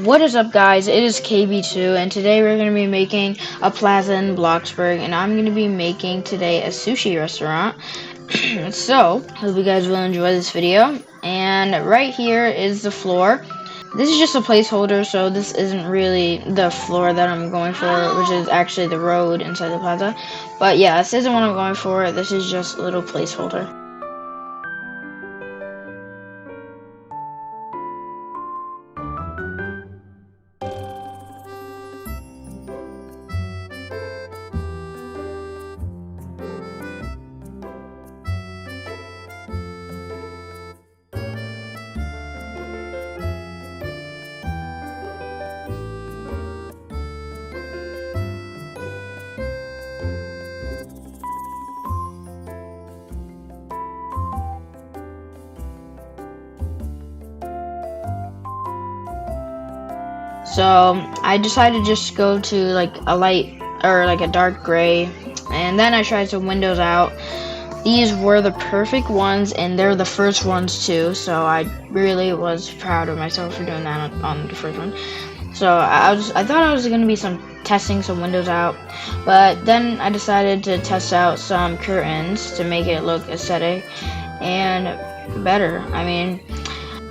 What is up, guys? It is KB2, and today we're going to be making a plaza in Bloxburg, and I'm going to be making today a sushi restaurant. So, hope you guys will enjoy this video. And right here is the floor. This is just a placeholder, so this isn't really the floor that I'm going for, which is actually the road inside the plaza. But yeah, this isn't what I'm going for. This is just a little placeholder. So I decided to just go to like a light or like a dark gray, and then I tried some windows out. These were the perfect ones, and they're the first ones too, so I really was proud of myself for doing that on the first one. So I thought I was gonna be testing some windows out, but then I decided to test out some curtains to make it look aesthetic and better. I mean,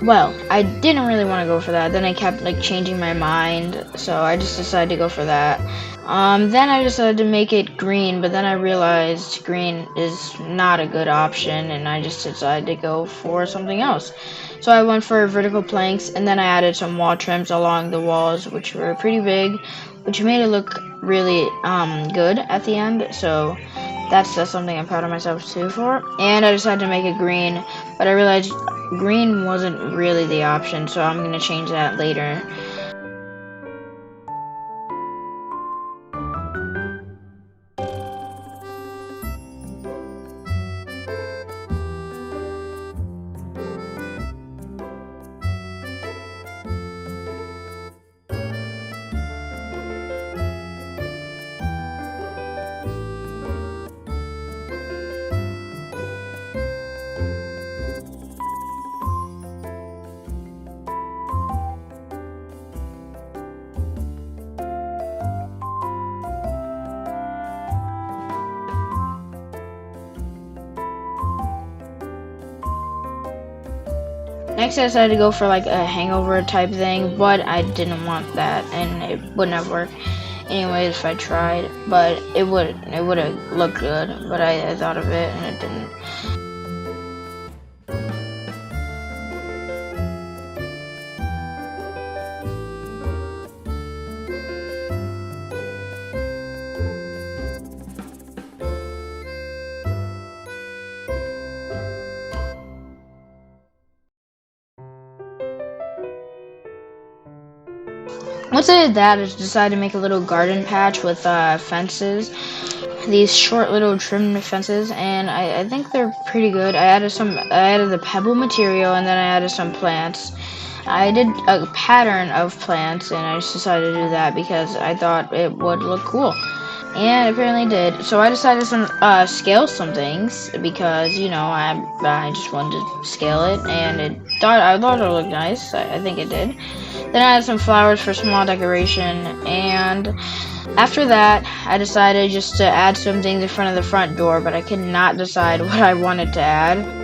well, I didn't really want to go for that. Then I kept like changing my mind, so I just decided to go for that. Then I decided to make it green, but then I realized green is not a good option, and I just decided to go for something else. So I went for vertical planks, and then I added some wall trims along the walls, which were pretty big, which made it look really good at the end. So that's something I'm proud of myself too for. And I decided to make it green, but I realized green wasn't really the option, so I'm gonna change that later. Next, I decided to go for like a hangover type thing, but I didn't want that, and it wouldn't have worked anyways if I tried. But it would have looked good, but I thought of it and it didn't. Once I did that, I just decided to make a little garden patch with fences. These short little trimmed fences, and I think they're pretty good. I added the pebble material, and then I added some plants. I did a pattern of plants, and I just decided to do that because I thought it would look cool. And it apparently did. So I decided to scale some things because I just wanted to scale it, and I thought it looked nice. I think it did. Then I added some flowers for small decoration, and after that, I decided just to add some things in front of the front door, but I could not decide what I wanted to add.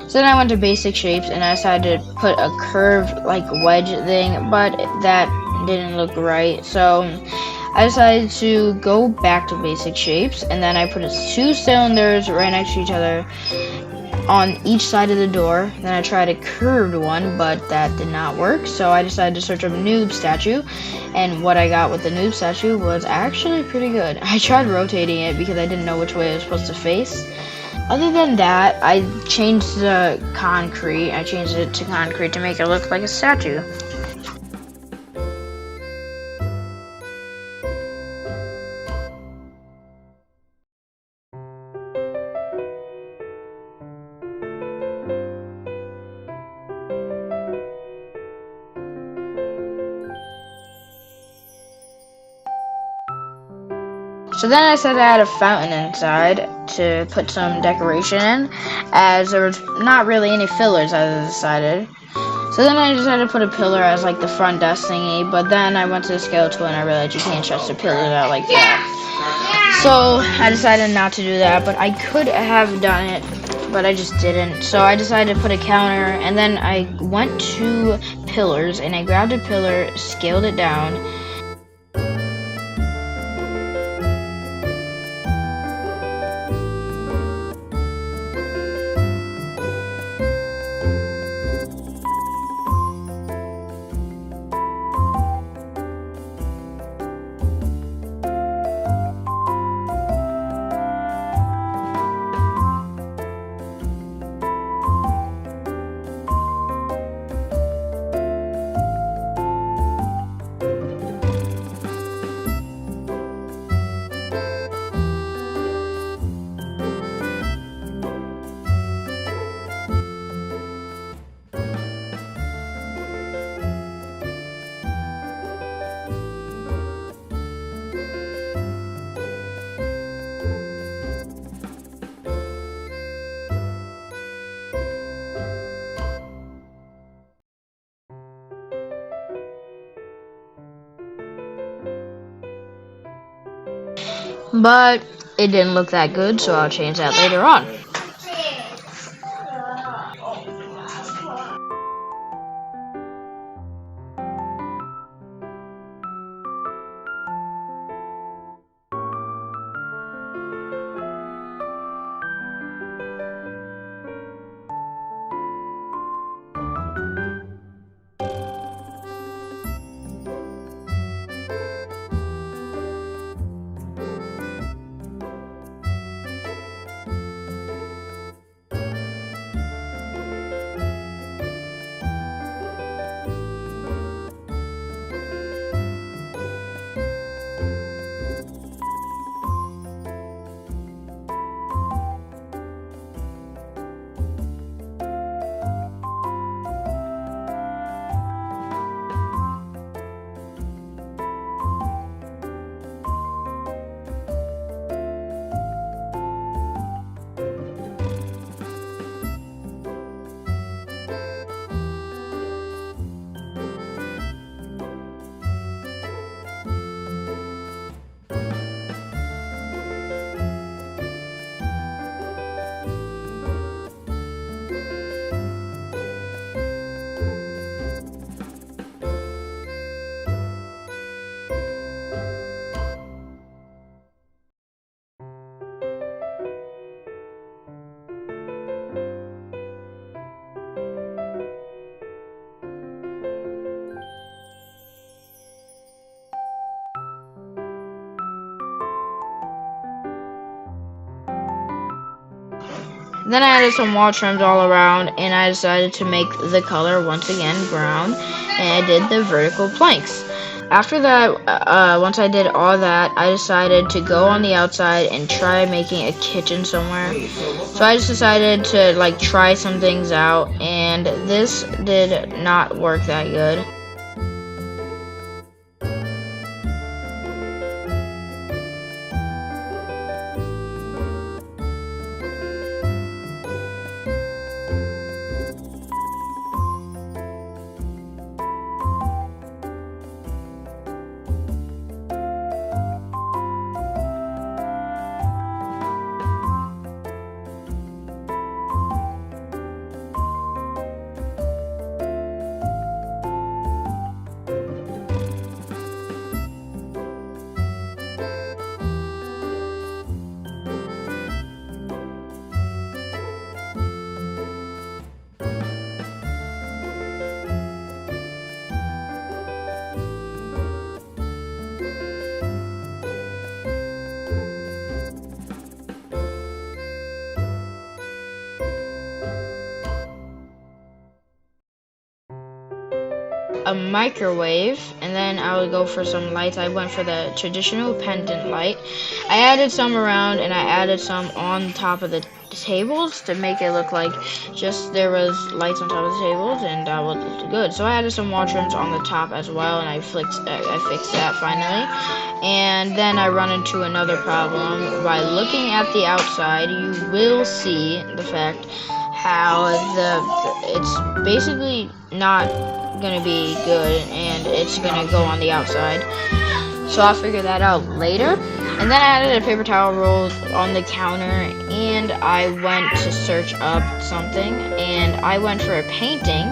So then I went to basic shapes, and I decided to put a curved like wedge thing, but that didn't look right. So I decided to go back to basic shapes, and then I put 2 cylinders right next to each other on each side of the door. Then I tried a curved one, but that did not work. So I decided to search up noob statue, and what I got with the noob statue was actually pretty good. I tried rotating it because I didn't know which way it was supposed to face. Other than that, I changed the concrete. I changed it to concrete to make it look like a statue. So then I decided to add a fountain inside to put some decoration in, as there was not really any fillers, as I decided. So then I decided to put a pillar as like the front desk thingy, but then I went to the scale tool and I realized you can't stretch the pillars out like that. So I decided not to do that, but I could have done it, but I just didn't. So I decided to put a counter, and then I went to pillars and I grabbed a pillar, scaled it down. But it didn't look that good, so I'll change that later on. Then I added some wall trims all around, and I decided to make the color once again brown, and I did the vertical planks. After that, once I did all that, I decided to go on the outside and try making a kitchen somewhere. So I just decided to like try some things out, and this did not work that good. a microwave, and then I would go for some lights. I went for the traditional pendant light. I added some around, and I added some on top of the tables to make it look like just there was lights on top of the tables, and that was good. So I added some wall trims on the top as well, and I fixed that finally. And then I run into another problem. By looking at the outside, you will see the fact how it's basically not gonna be good, and it's gonna go on the outside. So I'll figure that out later. And then I added a paper towel roll on the counter, and I went to search up something, and I went for a painting.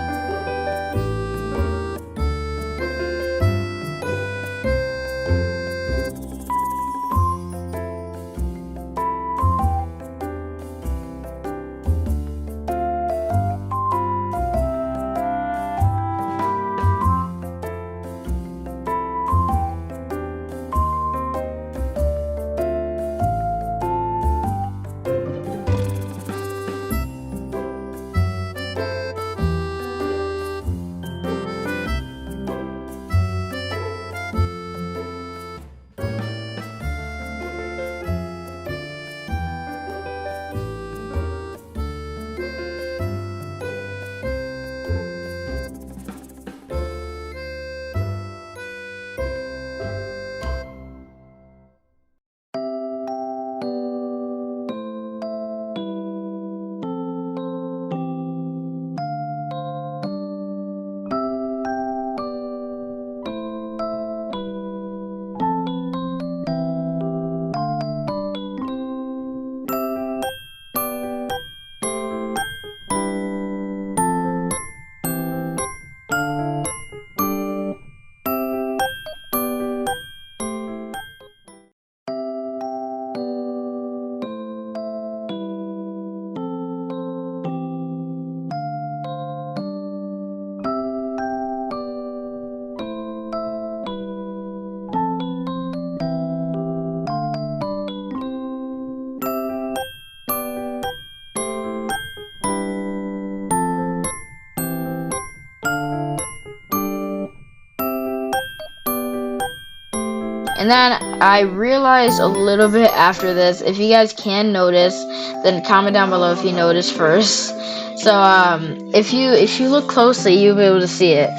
And then I realized a little bit after this, if you guys can notice, then comment down below if you notice first. So if you look closely, you'll be able to see it.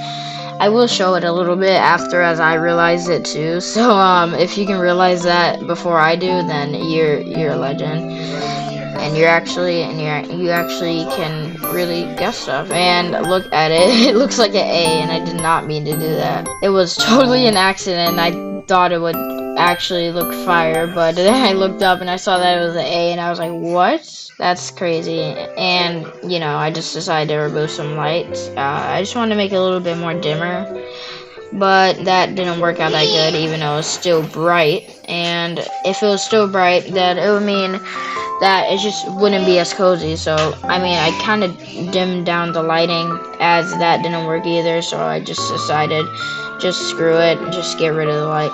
I will show it a little bit after, as I realize it too. So if you can realize that before I do, then you're a legend, and you actually can really guess stuff. And look at it, it looks like an A, and I did not mean to do that. It was totally an accident. I thought it would actually look fire, but then I looked up and I saw that it was an A, and I was like, what? That's crazy. And you know, I just decided to remove some lights. I just wanted to make it a little bit more dimmer, but that didn't work out that good, even though it was still bright. And if it was still bright, then it would mean that it just wouldn't be as cozy. So I mean, I kind of dimmed down the lighting, as that didn't work either. So I just decided, just screw it, just get rid of the light.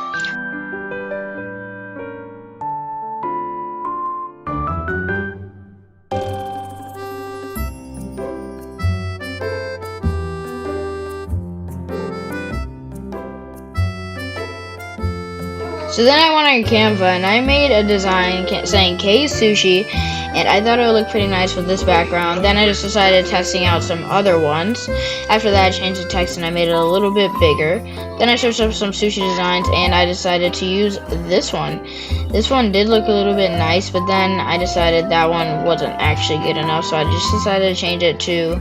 So then I went on Canva and I made a design saying K Sushi, and I thought it would look pretty nice with this background. Then I just decided testing out some other ones. After that, I changed the text and I made it a little bit bigger. Then I searched up some sushi designs and I decided to use this one. This one did look a little bit nice, but then I decided that one wasn't actually good enough, so I just decided to change it to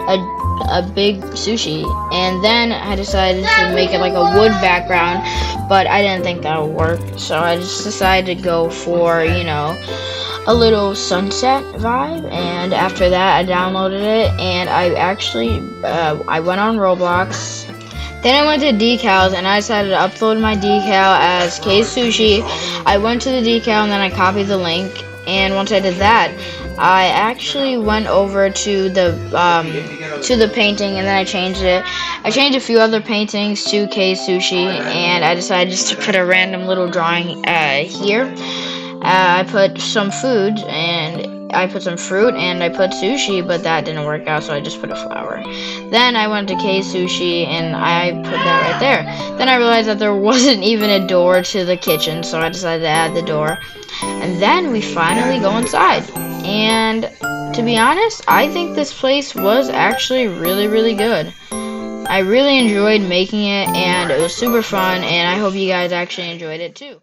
a big sushi. And then I decided to make it like a wood background, but I didn't think that would work, so I just decided to go for, you know, a little sunset vibe. And after that, I downloaded it, and I actually I went on Roblox. Then I went to decals, and I decided to upload my decal as K Sushi. I went to the decal, and then I copied the link. And once I did that, I actually went over to the painting, and then I changed it. I changed a few other paintings to K Sushi, and I decided just to put a random little drawing here. I put some food, and I put some fruit and I put sushi, but that didn't work out, so I just put a flower. Then I went to K Sushi and I put that right there. Then I realized that there wasn't even a door to the kitchen, so I decided to add the door. And then we finally go inside. And to be honest, I think this place was actually really, really good. I really enjoyed making it, and it was super fun, and I hope you guys actually enjoyed it too.